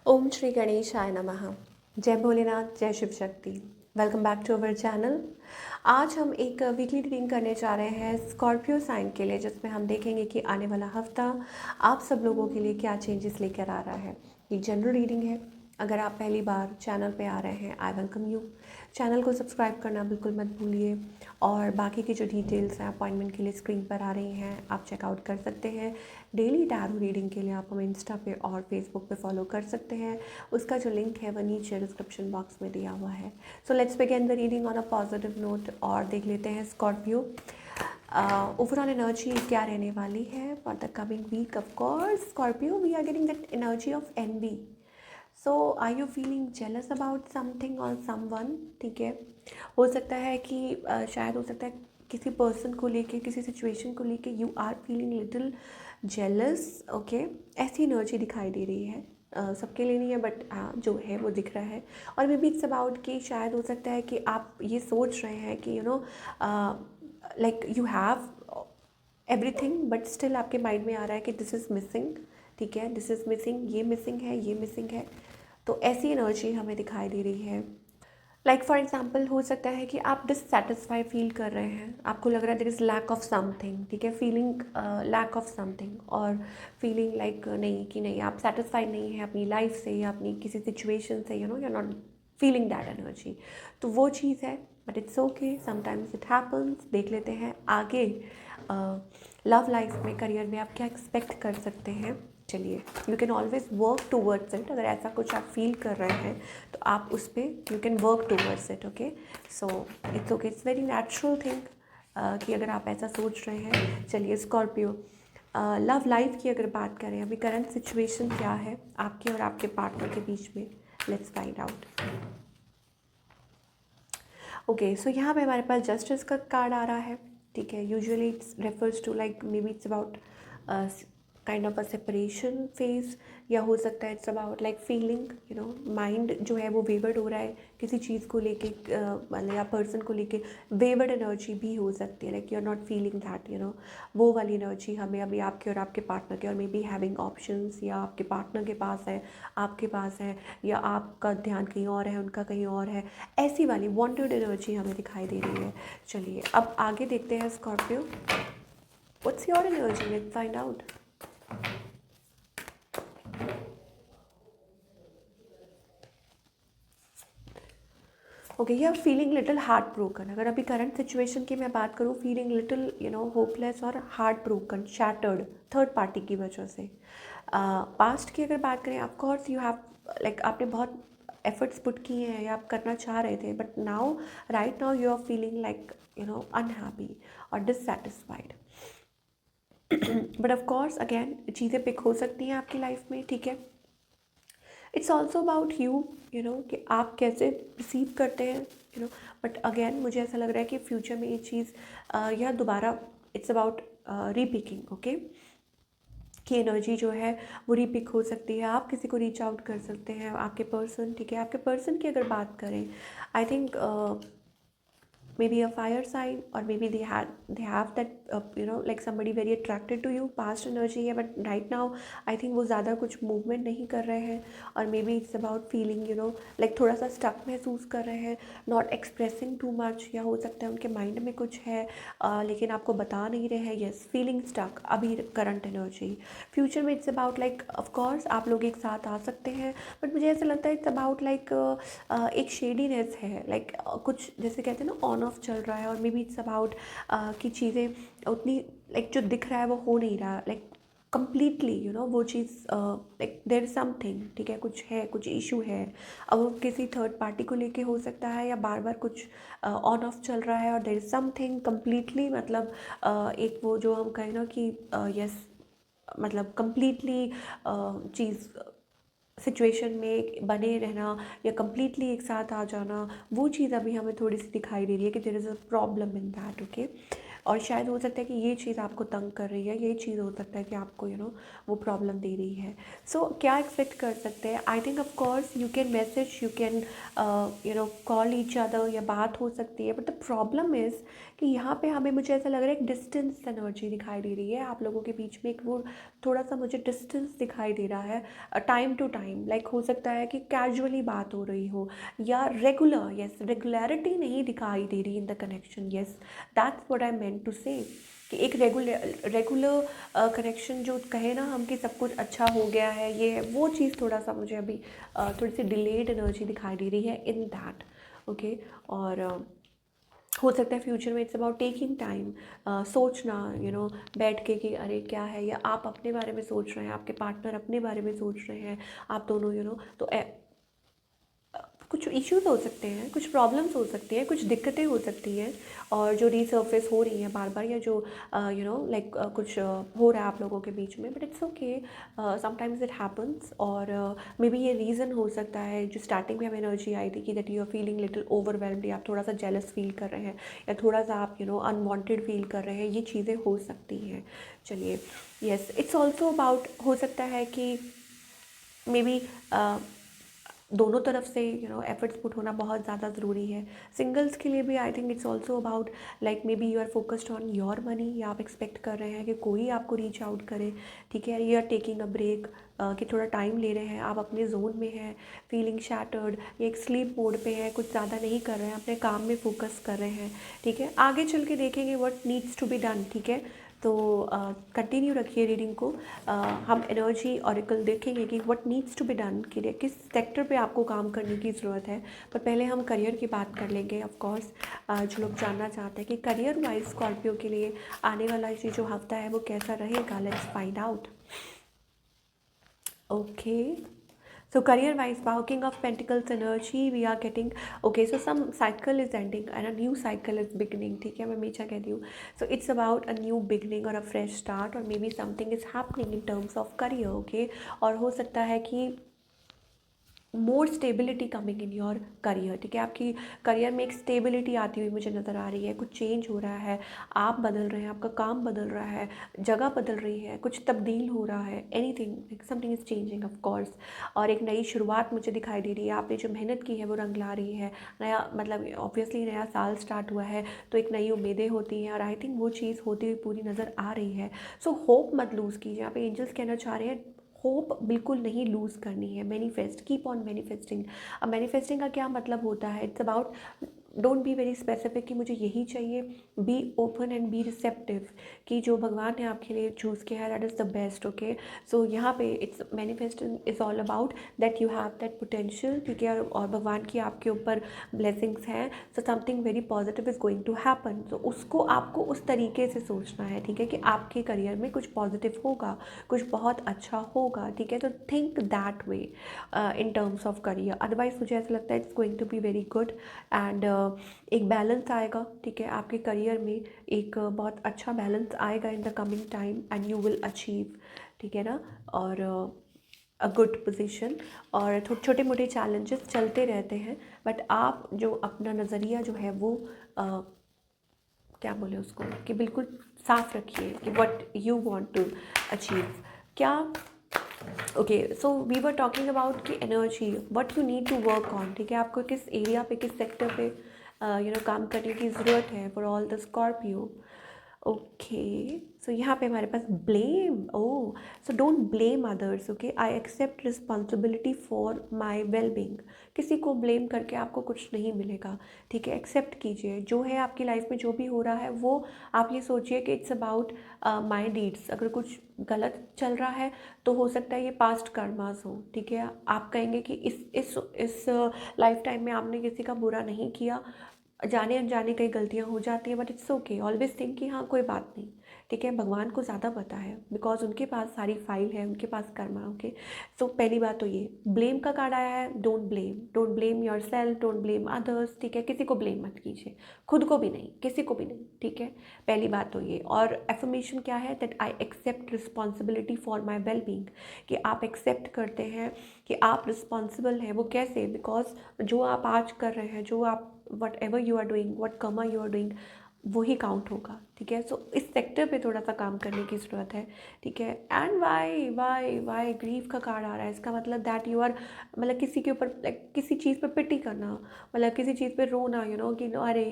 ओम श्री गणेशाय नमः। जय भोलेनाथ, जय Shiv Shakti. Welcome back to our channel. आज हम एक वीकली रीडिंग करने जा रहे हैं स्कॉर्पियो साइन के लिए, जिसमें हम देखेंगे कि आने वाला हफ्ता आप सब लोगों के लिए क्या चेंजेस लेकर आ रहा है। ये जनरल रीडिंग है। अगर आप पहली बार चैनल पे आ रहे हैं, आई वेलकम यू। चैनल को सब्सक्राइब करना बिल्कुल मत भूलिए, और बाकी की जो डिटेल्स हैं अपॉइंटमेंट के लिए स्क्रीन पर आ रही हैं, आप चेकआउट कर सकते हैं। डेली टैरो रीडिंग के लिए आप हमें इंस्टा पे और फेसबुक पे फॉलो कर सकते हैं। उसका जो लिंक है वह नीचे डिस्क्रिप्शन बॉक्स में दिया हुआ है। So let's begin the reading on a positive note और देख लेते हैं स्कॉर्पियो ओवरऑल एनर्जी क्या रहने वाली है for the coming week. Of course Scorpio, we are getting that energy of envy. So are you feeling jealous about something और someone. ठीक है, हो सकता है कि शायद हो सकता है किसी पर्सन को लेके, किसी सिचुएशन को लेके you are feeling little jealous. Okay, ऐसी एनर्जी दिखाई दे रही है। सबके लिए नहीं है, बट हाँ जो है वो दिख रहा है। और मे बी इट्स अबाउट कि शायद हो सकता है कि आप ये सोच रहे हैं कि like you have everything, but still आपके माइंड में आ रहा है कि दिस इज़ मिसिंग। ठीक है, दिस इज़ मिसिंग, ये मिसिंग है, ये मिसिंग है। तो ऐसी एनर्जी हमें दिखाई दे रही है। लाइक फॉर एग्जाम्पल हो सकता है कि आप डिससेटिस्फाई फील कर रहे हैं, आपको लग रहा है there is lack of something. ठीक है, फीलिंग लैक ऑफ समथिंग, और फीलिंग लाइक नहीं कि नहीं आप सेटिस्फाइड नहीं है अपनी लाइफ से या अपनी किसी सिचुएशन से, you not feeling that energy. तो वो चीज़ है, but it's okay, sometimes it happens. देख लेते हैं आगे लव लाइफ में, करियर में आप क्या एक्सपेक्ट कर सकते हैं। चलिए, you can always work towards it. अगर ऐसा कुछ आप फील कर रहे हैं तो आप उस पर you can work towards it. Okay, so it's okay, it's very natural thing कि अगर आप ऐसा सोच रहे हैं। चलिए स्कॉर्पियो, लव लाइफ की अगर बात करें, अभी करंट सिचुएशन क्या है आपके और आपके पार्टनर के बीच में, लेट्स फाइंड आउट। ओके, सो यहाँ पे हमारे पास जस्टिस का कार्ड आ रहा है। ठीक है, usually it's refers to like may be it's about kind of a separation phase, या हो सकता है it's about like feeling, mind जो है वो वेवर्ड हो रहा है किसी चीज़ को लेके, मतलब या पर्सन को लेके वेवर्ड एनर्जी भी हो सकती है। Like you are not feeling that, वो वाली एनर्जी हमें अभी आपके और आपके पार्टनर के, और मे बी हैविंग ऑप्शंस, या आपके पार्टनर के पास है, आपके पास है, या आपका ध्यान कहीं और है, उनका कहीं और है। ऐसी वाली वांटेड एनर्जी हमें दिखाई दे रही है। चलिए अब आगे देखते हैं Scorpio, what's your energy, let's find out. Okay, you are feeling little heart broken. अगर अभी करंट सिचुएशन की मैं बात करूँ, फीलिंग लिटिल होपलेस और heart broken, shattered third party की वजह से। पास्ट की अगर बात करें, of course you have like आपने बहुत एफर्ट्स पुट किए हैं या आप करना चाह रहे थे, but now right now you are feeling like unhappy और dissatisfied. But of course again चीज़ें पिक हो सकती हैं आपकी लाइफ में। ठीक है, इट्स ऑल्सो अबाउट यू कि आप कैसे रिसीव करते हैं, बट अगेन मुझे ऐसा लग रहा है कि फ्यूचर में ये चीज़ या दोबारा इट्स अबाउट रीपिकिंग। ओके, की एनर्जी जो है वो रीपिक हो सकती है, आप किसी को रीच आउट कर सकते हैं, आपके पर्सन। ठीक है, आपके पर्सन की अगर बात करें, I think maybe a fire sign, or maybe they have that like somebody very attracted to you, past energy है, but right now I think वो ज़्यादा कुछ movement नहीं कर रहे हैं, और maybe it's about feeling like थोड़ा सा stuck महसूस कर रहे हैं, not expressing too much, या हो सकता है उनके mind में कुछ है लेकिन आपको बता नहीं रहे हैं। yes, feeling stuck अभी current energy। फ्यूचर में it's about like of course आप लोग एक साथ आ सकते हैं, बट मुझे ऐसा लगता है it's about like एक शेडीनेस है, लाइक कुछ जैसे कहते हैं ना ऑन ऑफ चल रहा है, और मे बी इट्स अबाउट कि चीज़ें उतनी लाइक जो दिख रहा है वो हो नहीं रहा, लाइक कम्प्लीटली वो चीज़ लाइक देयर इज समथिंग। ठीक है, कुछ है, कुछ इशू है। अब वो किसी थर्ड पार्टी को लेके हो सकता है, या बार बार कुछ ऑन ऑफ चल रहा है, और देयर इज समथिंग कम्प्लीटली, मतलब एक वो जो हम कहें ना कि यस, मतलब कम्प्लीटली चीज़ सिचुएशन में बने रहना या कम्प्लीटली एक साथ आ जाना, वो चीज़ अभी हमें थोड़ी सी दिखाई दे रही है कि there is a problem in that. Okay, और शायद हो सकता है कि ये चीज़ आपको तंग कर रही है, ये चीज़ हो सकता है कि आपको वो प्रॉब्लम दे रही है। सो क्या एक्सपेक्ट कर सकते हैं, I think of course you can message, you can call each other, या बात हो सकती है, बट द प्रॉब्लम इज़ कि यहाँ पे हमें, मुझे ऐसा लग रहा है एक डिस्टेंस एनर्जी दिखाई दे रही है आप लोगों के बीच में, एक वो थोड़ा सा मुझे डिस्टेंस दिखाई दे रहा है टाइम टू टाइम। लाइक हो सकता है कि कैजुअली बात हो रही हो या रेगुलर, यस, रेगुलरिटी नहीं दिखाई दे रही in the connection. Yes, that's what I meant to say, कि एक रेगुलर कनेक्शन जो कहे ना हम कि सब कुछ अच्छा हो गया है, ये है वो चीज़, थोड़ा सा मुझे अभी थोड़ी सी डिलेड एनर्जी दिखाई दे रही है इन दैट। ओके, और हो सकता है फ्यूचर में इट्स अबाउट टेकिंग टाइम, सोचना, बैठ के कि अरे क्या है, या आप अपने बारे में सोच रहे हैं, आपके पार्टनर अपने बारे में सोच रहे हैं, आप दोनों तो कुछ इश्यूज हो सकते हैं, कुछ प्रॉब्लम्स हो सकती हैं, कुछ दिक्कतें हो सकती हैं, और जो रीसर्फेस हो रही हैं बार बार, या जो लाइक कुछ हो रहा है आप लोगों के बीच में, but it's okay, sometimes it happens. और मे बी ये रीज़न हो सकता है जो स्टार्टिंग में हमें एनर्जी आई थी कि that you are feeling little overwhelmed, या आप थोड़ा सा जेलस फील कर रहे हैं, या थोड़ा सा आप अनवांटेड फील कर रहे हैं, ये चीज़ें हो सकती हैं। चलिए, यस, इट्स ऑल्सो अबाउट, हो सकता है कि मे बी दोनों तरफ से एफर्ट्स पुट होना बहुत ज़्यादा ज़रूरी है। सिंगल्स के लिए भी I think it's also about, like may be you are focused on your money, या आप एक्सपेक्ट कर रहे हैं कि कोई आपको रीच आउट करे, ठीक है, you are taking a break, कि थोड़ा टाइम ले रहे हैं, आप अपने जोन में हैं, फीलिंग शैटर्ड, या एक स्लीप मोड पे हैं, कुछ ज़्यादा नहीं कर रहे हैं, अपने काम में फोकस कर रहे हैं, ठीक है। आगे चल के देखेंगे what needs to be done, ठीक है। तो कंटिन्यू रखिए रीडिंग को। हम एनर्जी ऑरिकल देखेंगे कि what needs to be done, कि किस सेक्टर पे आपको काम करने की ज़रूरत है। पर पहले हम करियर की बात कर लेंगे। ऑफ कोर्स जो लोग जानना चाहते हैं कि करियर वाइज स्कॉर्पियो के लिए आने वाला ये जो हफ्ता है वो कैसा रहेगा, let's find out. Okay, so career wise, wow, king of pentacles energy, we are getting, okay, so some cycle is ending and a new cycle is beginning, ठीक है, मैं हमेशा कहती हूँ। So it's about a new beginning or a fresh start, or maybe something is happening in terms of career, okay, और हो सकता है कि more stability coming in your career, ठीक है, आपकी करियर में एक स्टेबिलिटी आती हुई मुझे नज़र आ रही है, कुछ चेंज हो रहा है, आप बदल रहे हैं, आपका काम बदल रहा है, जगह बदल रही है, कुछ तब्दील हो रहा है, anything, something is changing of course, और एक नई शुरुआत मुझे दिखाई दे रही है। आपने जो मेहनत की है वो रंग ला रही है, नया, मतलब ऑब्वियसली नया साल स्टार्ट हुआ है तो एक नई उम्मीदें होती हैं, और आई थिंक वो चीज़ होती हुई पूरी नज़र आ रही है। सो होप मत लूज़ कीजिए, यहाँ पे एंजल्स कहना चाह रहे हैं होप बिल्कुल नहीं लूज़ करनी है। Manifest, keep on manifesting. अब मैनिफेस्टिंग का क्या मतलब होता है, it's about, don't be very specific कि मुझे यही चाहिए, be open and be receptive, कि जो भगवान ने आपके लिए चूज़ किया है that is the best, okay. सो यहाँ पे it's manifesting is all about that you have that potential, ठीक है, और भगवान की आपके ऊपर ब्लेसिंग्स हैं, so something very positive is going to happen. तो उसको आपको उस तरीके से सोचना है, ठीक है, कि आपके करियर में कुछ पॉजिटिव होगा, कुछ बहुत अच्छा होगा, ठीक है। तो think that way in terms of career, otherwise मुझे ऐसा लगता है it's going to be very good, and एक बैलेंस आएगा, ठीक है, आपके करियर में एक बहुत अच्छा बैलेंस आएगा in the coming time, and you will achieve, ठीक है ना, और अ गुड पोजीशन। और छोटे मोटे चैलेंजेस चलते रहते हैं, बट आप जो अपना नज़रिया जो है वो क्या बोले उसको, कि बिल्कुल साफ रखिए कि what you want to achieve, क्या। Okay, so we were talking about कि energy, what you need to work on, ठीक है, आपको किस एरिया पे, किस सेक्टर पे काम करने की ज़रूरत है for all the Scorpio. Okay, सो यहाँ पे हमारे पास blame, oh, so don't blame others, okay, I accept responsibility for my wellbeing. किसी को ब्लेम करके आपको कुछ नहीं मिलेगा, ठीक है, एक्सेप्ट कीजिए जो है आपकी लाइफ में, जो भी हो रहा है वो आप ये सोचिए कि इट्स अबाउट माई डीड्स। अगर कुछ गलत चल रहा है तो हो सकता है ये पास्ट कर्मास हो, ठीक है, आप कहेंगे कि इस लाइफ टाइम में आपने किसी का बुरा नहीं किया, जाने अनजाने कई गलतियां हो जाती हैं, but it's okay, always think कि हाँ कोई बात नहीं, ठीक है, भगवान को ज़्यादा पता है, बिकॉज उनके पास सारी फाइल है, उनके पास कर्मा, ओके। सो पहली बात तो ये ब्लेम का कार्ड आया है, don't blame your self, don't blame others, ठीक है, किसी को ब्लेम मत कीजिए, खुद को भी नहीं, किसी को भी नहीं, ठीक है, पहली बात तो ये। और एफर्मेशन क्या है, that I accept responsibility for my wellbeing, कि आप एक्सेप्ट करते हैं कि आप रिस्पॉन्सिबल हैं। वो कैसे, बिकॉज जो आप आज कर रहे हैं, जो आप whatever you are doing, what karma you are doing, वही काउंट होगा, ठीक है। सो इस सेक्टर पे थोड़ा सा काम करने की ज़रूरत है, ठीक है। एंड वाई ग्रीफ का कार्ड आ रहा है, इसका मतलब दैट यू आर, मतलब किसी के ऊपर किसी चीज़ पे पिटी करना, मतलब किसी चीज़ पे रोना, कि अरे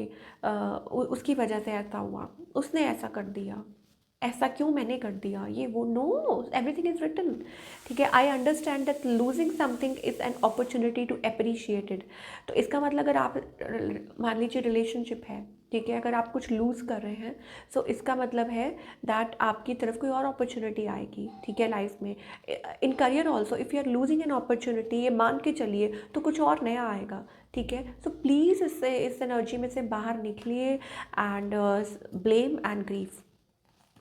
उसकी वजह से ऐसा हुआ, उसने ऐसा कर दिया, ऐसा क्यों मैंने कर दिया, ये वो। नो, एवरीथिंग इज रिटन, ठीक है। I understand that losing something is an opportunity to appreciate it. तो इसका मतलब अगर आप मान लीजिए रिलेशनशिप है, ठीक है, अगर आप कुछ लूज़ कर रहे हैं, सो इसका मतलब है दैट आपकी तरफ कोई और अपॉर्चुनिटी आएगी, ठीक है, लाइफ में। In career also if you are losing an opportunity, ये मान के चलिए, तो कुछ और नया आएगा, ठीक है। सो प्लीज़ इससे, इस एनर्जी में से बाहर निकलिए and blame and grief,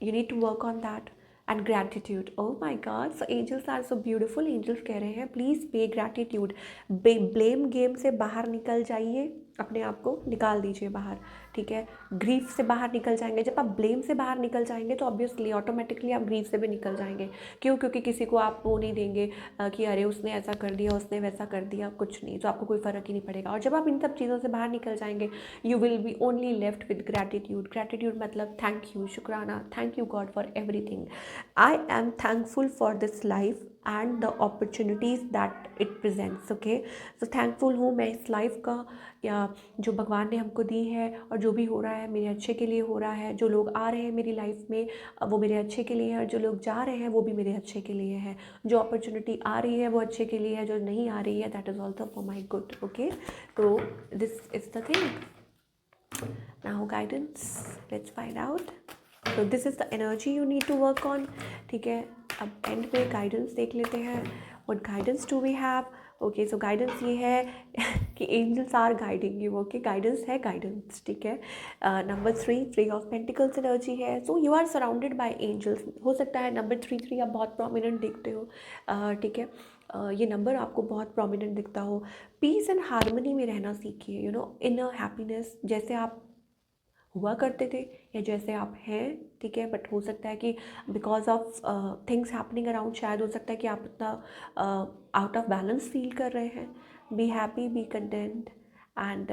you need to work on that. And gratitude, oh my god, so angels are so beautiful. angels कह रहे हैं प्लीज़ पे gratitude, ब्लेम गेम से बाहर निकल जाइए, अपने आप को निकाल दीजिए बाहर, ठीक है। ग्रीफ से बाहर निकल जाएंगे, जब आप ब्लेम से बाहर निकल जाएंगे तो ऑब्वियसली ऑटोमेटिकली आप ग्रीफ से भी निकल जाएंगे। क्यों? क्योंकि किसी को आप वो नहीं देंगे कि अरे उसने ऐसा कर दिया, उसने वैसा कर दिया, कुछ नहीं, तो आपको कोई फ़र्क ही नहीं पड़ेगा। और जब आप इन सब चीज़ों से बाहर निकल जाएंगे, you will be only left with gratitude. Gratitude मतलब थैंक यू, शुक्राना, thank you God for everything. I am thankful for this life and the opportunities that it presents, okay. So thankful हूँ मैं इस लाइफ का, या जो भगवान ने हमको दी है, और जो भी हो रहा है मेरे अच्छे के लिए हो रहा है। जो लोग आ रहे हैं मेरी लाइफ में वो मेरे अच्छे के लिए है, और जो लोग जा रहे हैं वो भी मेरे अच्छे के लिए है। जो अपॉर्चुनिटी आ रही है वो अच्छे के लिए है, जो नहीं आ रही है that is also for my good, okay. तो this is the thing. Now guidance, let's find out. तो this is the energy you need to work on, ठीक है। अब एंड में गाइडेंस देख लेते हैं, what guidance do we have. Okay, so guidance ये है कि angels are guiding you, okay. Guidance है, गाइडेंस, ठीक है। नंबर 3 ऑफ पेंटिकल्स एनर्जी है, so you are surrounded by angels. हो सकता है नंबर 3 आप बहुत प्रोमिनेंट देखते हो, ठीक है। ये नंबर आपको बहुत प्रोमिनेंट दिखता हो। पीस एंड हार्मनी में रहना सीखिए, इनर हैप्पीनेस, जैसे आप हुआ करते थे या जैसे आप हैं, ठीक है। बट हो सकता है कि because of things happening around, शायद हो सकता है कि आप इतना आउट ऑफ बैलेंस फील कर रहे हैं। Be happy, be content and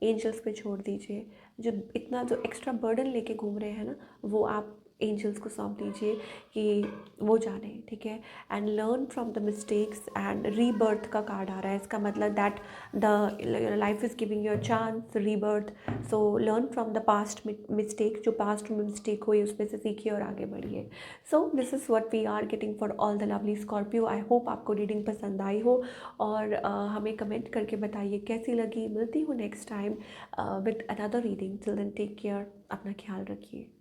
angels पे छोड़ दीजिए। जो इतना जो एक्स्ट्रा बर्डन लेके घूम रहे हैं ना, वो आप एंजल्स को सौंप दीजिए कि वो जाने, ठीक है। And learn from the mistakes, and rebirth का कार्ड आ रहा है, इसका मतलब that the life is giving you a chance rebirth. So learn from the past mistake, जो पास्ट में मिस्टेक हुई उसमें से सीखिए और आगे बढ़िए। So this is what we are getting for all the lovely Scorpio. I hope आपको रीडिंग पसंद आई हो, और हमें कमेंट करके बताइए कैसी लगी। मिलती हूँ next time with another reading. Till then take care, अपना ख्याल रखिए।